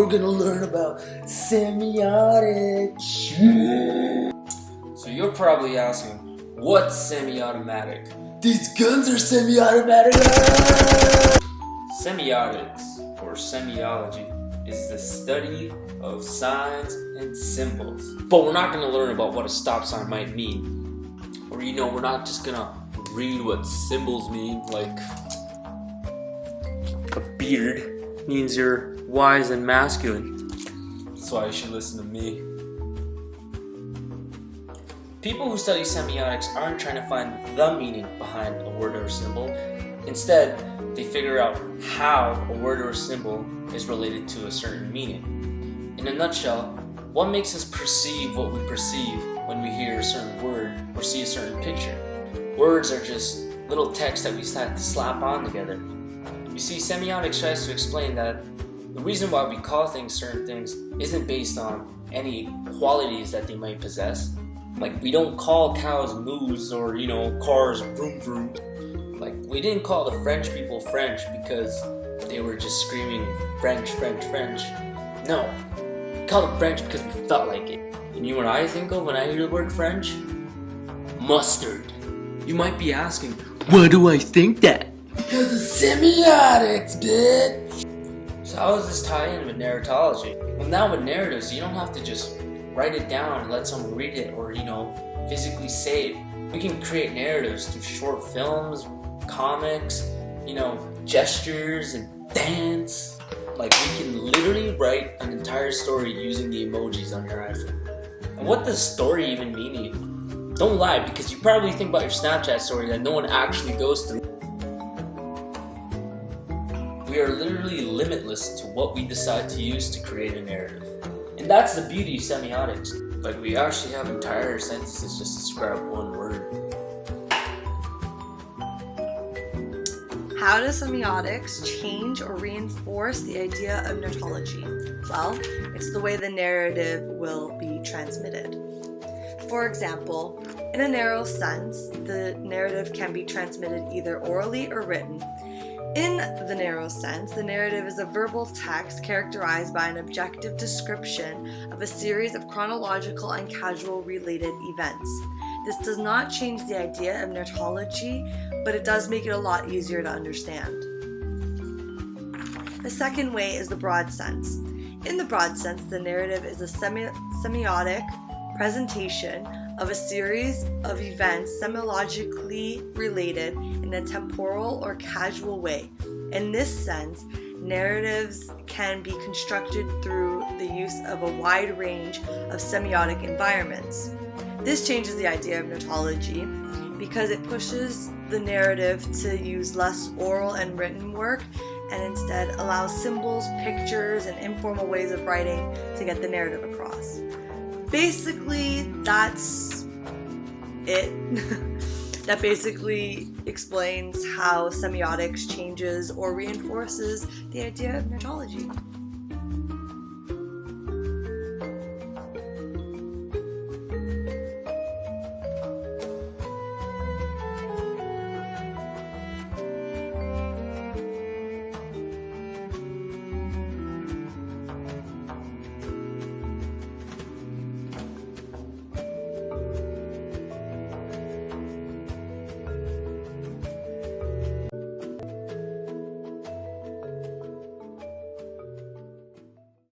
we're gonna learn about semiotics. So you're probably asking, what's semi-automatic? These guns are semi-automatic. Semiotics, or semiology, is the study of signs and symbols. But we're not going to learn about what a stop sign might mean. Or we're not just going to read what symbols mean, like a beard means you're wise and masculine. That's why you should listen to me. People who study semiotics aren't trying to find the meaning behind a word or a symbol. Instead, they figure out how a word or a symbol is related to a certain meaning. In a nutshell, what makes us perceive what we perceive when we hear a certain word or see a certain picture? Words are just little text that we have to slap on together. You see, semiotics tries to explain that the reason why we call things certain things isn't based on any qualities that they might possess. Like, we don't call cows moos or, cars vroom vroom. Like, we didn't call the French people French because they were just screaming French, French, French. No, we called them French because we felt like it. And you know what I think of when I hear the word French? Mustard. You might be asking, why do I think that? Because of semiotics, bitch. So how does this tie in with narratology? Well, now with narratives, you don't have to just write it down and let someone read it or, physically say it. We can create narratives through short films, comics, gestures and dance. Like, we can literally write an entire story using the emojis on your iPhone. And what does story even mean to you? Don't lie, because you probably think about your Snapchat story that no one actually goes through. We are literally limitless to what we decide to use to create a narrative. And that's the beauty of semiotics. Like, we actually have entire sentences just to describe one word. How does semiotics change or reinforce the idea of narratology? Well, it's the way the narrative will be transmitted. For example, in a narrow sense, the narrative can be transmitted either orally or written. In the narrow sense, the narrative is a verbal text characterized by an objective description of a series of chronological and casual related events. This does not change the idea of narratology, but it does make it a lot easier to understand. The second way is the broad sense. In the broad sense, the narrative is a semiotic presentation of a series of events semiologically related in a temporal or casual way. In this sense, narratives can be constructed through the use of a wide range of semiotic environments. This changes the idea of narratology because it pushes the narrative to use less oral and written work and instead allows symbols, pictures, and informal ways of writing to get the narrative across. Basically, that's it. That basically explains how semiotics changes or reinforces the idea of narratology.